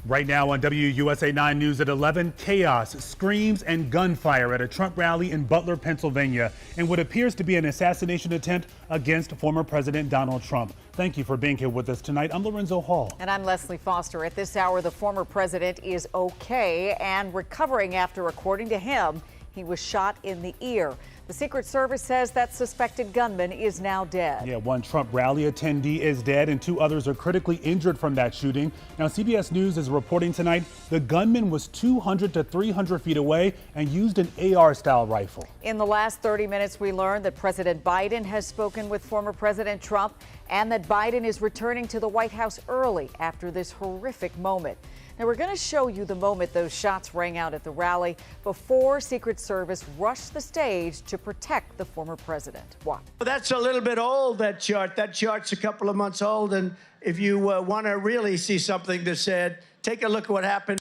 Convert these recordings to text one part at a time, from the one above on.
Right now on WUSA 9 News at 11, chaos, screams, and gunfire at a Trump rally in Butler, Pennsylvania, in what appears to be an assassination attempt against former President Donald Trump. Thank you for being here with us tonight. I'm Lorenzo Hall. And I'm Leslie Foster. At this hour, the former president is okay and recovering after, according to him, he was shot in the ear. The Secret Service says that suspected gunman is now dead. Yeah, one Trump rally attendee is dead and 2 others are critically injured from that shooting. Now, CBS News is reporting tonight the gunman was 200 to 300 feet away and used an AR-style rifle. In the last 30 minutes, we learned that President Biden has spoken with former President Trump and that Biden is returning to the White House early after this horrific moment. Now, we're going to show you the moment those shots rang out at the rally before Secret Service rushed the stage to protect the former president. Watch. That's a little bit old, that chart. That chart's a couple of months old. And if you want to really see something that's said, take a look at what happened.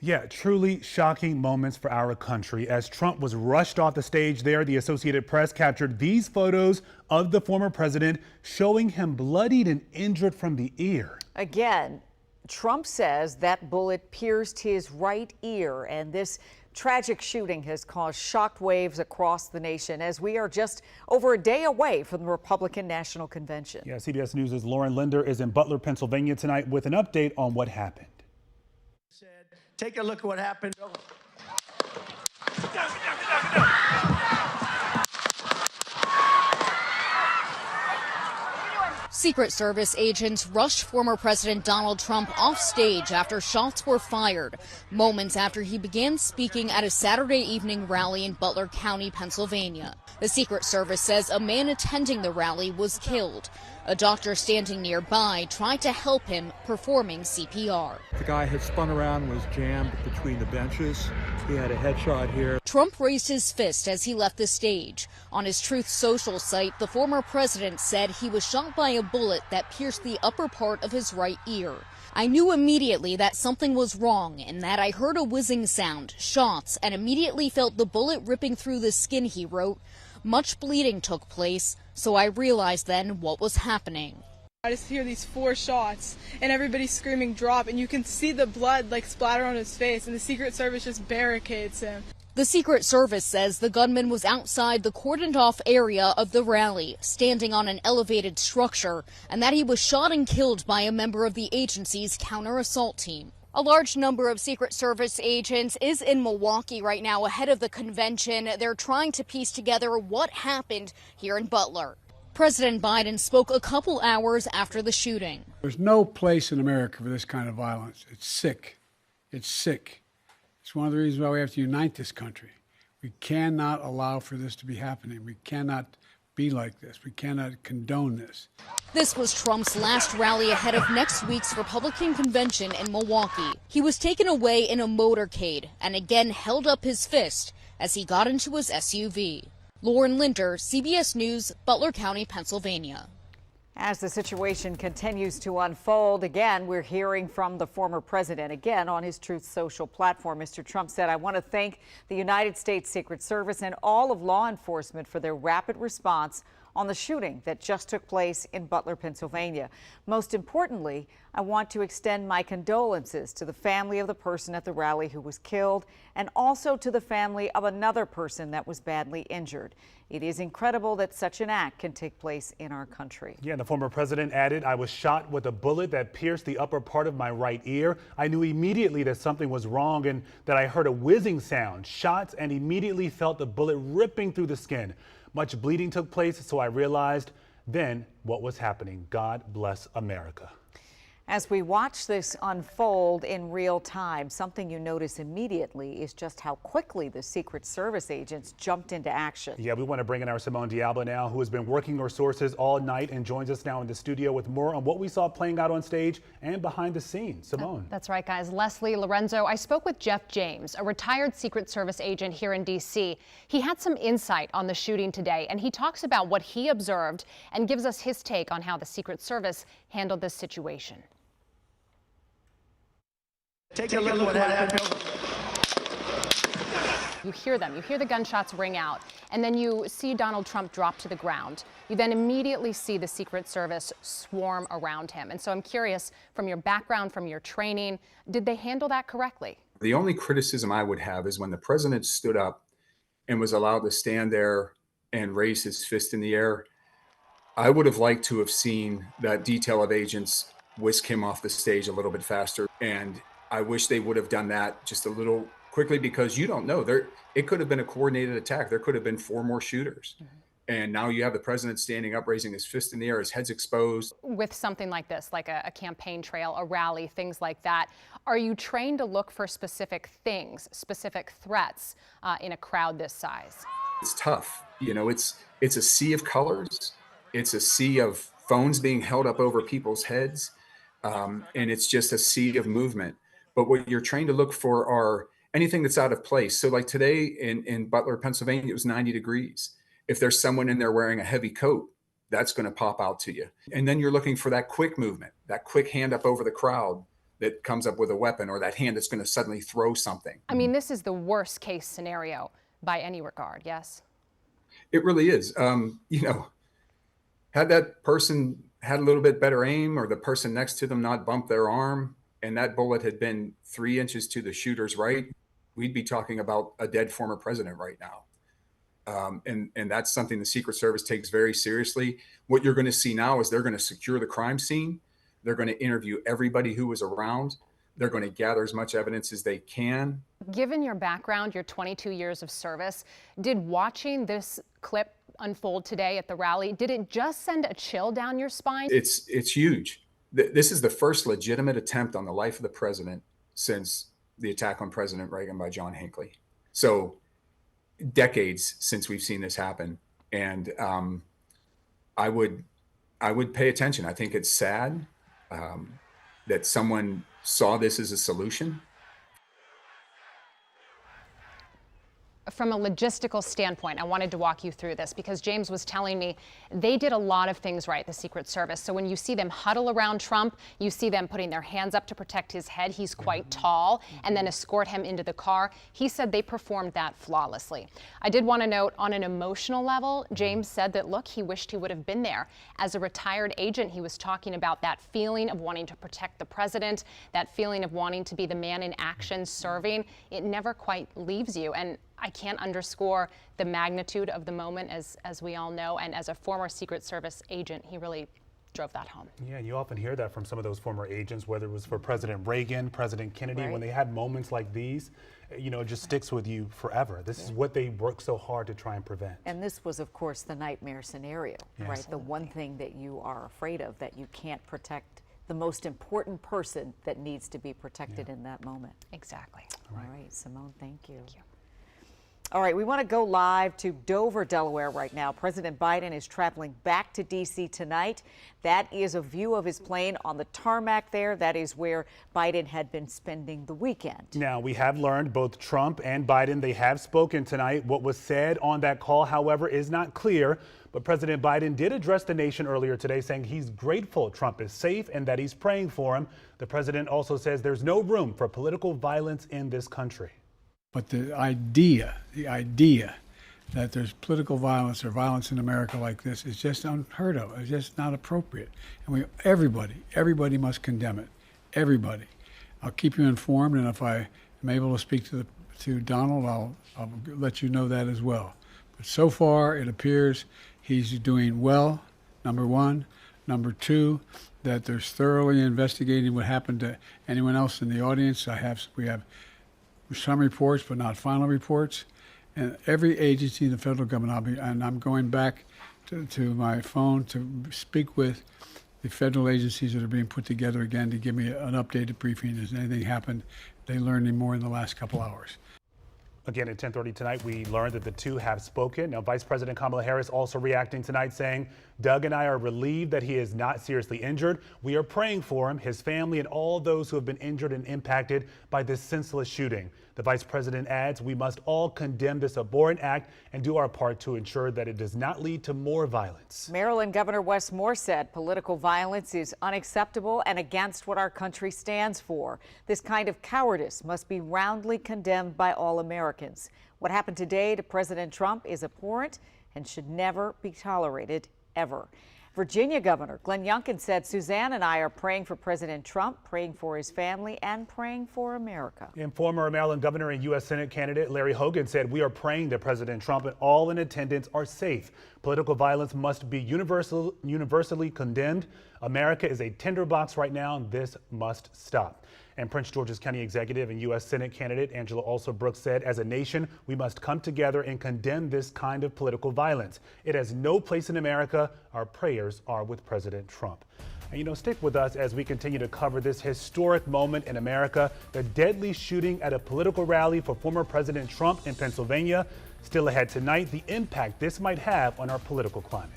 Yeah, truly shocking moments for our country. As Trump was rushed off the stage there, the Associated Press captured these photos of the former president showing him bloodied and injured from the ear. Again, Trump says that bullet pierced his right ear, and this tragic shooting has caused shock waves across the nation as we are just over a day away from the Republican National Convention. Yeah, CBS News' Lauren Linder is in Butler, Pennsylvania tonight with an update on what happened. Take a look at what happened. Secret Service agents rushed former President Donald Trump off stage after shots were fired, moments after he began speaking at a Saturday evening rally in Butler County, Pennsylvania. The Secret Service says a man attending the rally was killed. A doctor standing nearby tried to help him, performing CPR. The guy had spun around and was jammed between the benches. He had a headshot here. Trump raised his fist as he left the stage. On his Truth Social site, the former president said he was shot by a bullet that pierced the upper part of his right ear. I knew immediately that something was wrong and that I heard a whizzing sound, shots, and immediately felt the bullet ripping through the skin, he wrote. Much bleeding took place, so I realized then what was happening. I just hear these 4 shots and everybody screaming drop, and you can see the blood splatter on his face, and the Secret Service just barricades him. The Secret Service says the gunman was outside the cordoned-off area of the rally, standing on an elevated structure, and that he was shot and killed by a member of the agency's counter-assault team. A large number of Secret Service agents is in Milwaukee right now ahead of the convention. They're trying to piece together what happened here in Butler. President Biden spoke a couple hours after the shooting. There's no place in America for this kind of violence. It's sick. It's sick. It's one of the reasons why we have to unite this country. We cannot allow for this to be happening. We cannot be like this. We cannot condone this. This was Trump's last rally ahead of next week's Republican convention in Milwaukee. He was taken away in a motorcade and again held up his fist as he got into his SUV. Lauren Linder, CBS News, Butler County, Pennsylvania. As the situation continues to unfold, again, we're hearing from the former president. Again, on his Truth Social platform, Mr. Trump said, I want to thank the United States Secret Service and all of law enforcement for their rapid response on the shooting that just took place in Butler, Pennsylvania. Most importantly, I want to extend my condolences to the family of the person at the rally who was killed and also to the family of another person that was badly injured. It is incredible that such an act can take place in our country. Yeah, the former president added, I was shot with a bullet that pierced the upper part of my right ear. I knew immediately that something was wrong and that I heard a whizzing sound, shots, and immediately felt the bullet ripping through the skin. Much bleeding took place, so I realized then what was happening. God bless America. As we watch this unfold in real time, something you notice immediately is just how quickly the Secret Service agents jumped into action. Yeah, we want to bring in our Simone Diablo now, who has been working her sources all night and joins us now in the studio with more on what we saw playing out on stage and behind the scenes. Simone. That's right, guys. Leslie, Lorenzo, I spoke with Jeff James, a retired Secret Service agent here in D.C. He had some insight on the shooting today, and he talks about what he observed and gives us his take on how the Secret Service handled this situation. Take a look at what happened. You hear them. You hear the gunshots ring out. And then you see Donald Trump drop to the ground. You then immediately see the Secret Service swarm around him. And so I'm curious, from your background, from your training, did they handle that correctly? The only criticism I would have is when the president stood up and was allowed to stand there and raise his fist in the air. I would have liked to have seen that detail of agents whisk him off the stage a little bit faster. And I wish they would have done that just a little quickly, because you don't know. It could have been a coordinated attack. There could have been 4 more shooters. And now you have the president standing up, raising his fist in the air, his head's exposed. With something like this, like a campaign trail, a rally, things like that, are you trained to look for specific things, specific threats in a crowd this size? It's tough. You know, it's a sea of colors. It's a sea of phones being held up over people's heads. And it's just a sea of movement. But what you're trained to look for are anything that's out of place. So like today in Butler, Pennsylvania, it was 90 degrees. If there's someone in there wearing a heavy coat, that's going to pop out to you. And then you're looking for that quick movement, that quick hand up over the crowd that comes up with a weapon, or that hand that's going to suddenly throw something. I mean, this is the worst case scenario by any regard, yes? It really is. You know, had that person had a little bit better aim, or the person next to them not bumped their arm, and that bullet had been 3 inches to the shooter's right, we'd be talking about a dead former president right now. And that's something the Secret Service takes very seriously. What you're going to see now is they're going to secure the crime scene. They're going to interview everybody who was around. They're going to gather as much evidence as they can. Given your background, your 22 years of service, did watching this clip unfold today at the rally, did it just send a chill down your spine? It's huge. This is the first legitimate attempt on the life of the president since the attack on President Reagan by John Hinckley. So decades since we've seen this happen. And I would pay attention. I think it's sad that someone saw this as a solution. From a logistical standpoint, I wanted to walk you through this because James was telling me they did a lot of things right, the Secret Service. So when you see them huddle around Trump, you see them putting their hands up to protect his head. He's quite tall, and then escort him into the car. He said they performed that flawlessly. I did want to note, on an emotional level, James said that, look, he wished he would have been there. As a retired agent, he was talking about that feeling of wanting to protect the president, that feeling of wanting to be the man in action serving. It never quite leaves you. And I can't underscore the magnitude of the moment, as we all know, and as a former Secret Service agent, he really drove that home. Yeah, you often hear that from some of those former agents, whether it was for President Reagan, President Kennedy, when they had moments like these, you know, it just sticks with you forever. This is what they worked so hard to try and prevent. And this was, of course, the nightmare scenario, right? Absolutely. The one thing that you are afraid of, that you can't protect the most important person that needs to be protected in that moment. Exactly. All right, Simone, thank you. Thank you. All right, we want to go live to Dover, Delaware right now. President Biden is traveling back to D.C. tonight. That is a view of his plane on the tarmac there. That is where Biden had been spending the weekend. Now, we have learned both Trump and Biden, they have spoken tonight. What was said on that call, however, is not clear. But President Biden did address the nation earlier today, saying he's grateful Trump is safe and that he's praying for him. The president also says there's no room for political violence in this country. But the idea that there's political violence or violence in America like this is just unheard of. It's just not appropriate. And everybody must condemn it. Everybody. I'll keep you informed, and if I am able to speak to Donald, I'll let you know that as well. But so far, it appears he's doing well, number one. Number two, that there's thoroughly investigating what happened to anyone else in the audience. We have some reports, but not final reports. And every agency in the federal government, I'm going back to my phone to speak with the federal agencies that are being put together again to give me an updated briefing. Has anything happened? They learned any more in the last couple hours. Again, at 10:30 tonight, we learned that the two have spoken. Now, Vice President Kamala Harris also reacting tonight, saying, Doug and I are relieved that he is not seriously injured. We are praying for him, his family, and all those who have been injured and impacted by this senseless shooting. The vice president adds, we must all condemn this abhorrent act and do our part to ensure that it does not lead to more violence. Maryland Governor Wes Moore said political violence is unacceptable and against what our country stands for. This kind of cowardice must be roundly condemned by all Americans. What happened today to President Trump is abhorrent and should never be tolerated, ever. Virginia Governor Glenn Youngkin said, Suzanne and I are praying for President Trump, praying for his family, and praying for America. And former Maryland Governor and U.S. Senate candidate Larry Hogan said, we are praying that President Trump and all in attendance are safe. Political violence must be universally condemned. America is a tinderbox right now, and this must stop. And Prince George's County Executive and U.S. Senate candidate Angela Alsop-Brooks said, as a nation, we must come together and condemn this kind of political violence. It has no place in America. Our prayers are with President Trump. And stick with us as we continue to cover this historic moment in America, the deadly shooting at a political rally for former President Trump in Pennsylvania. Still ahead tonight, the impact this might have on our political climate.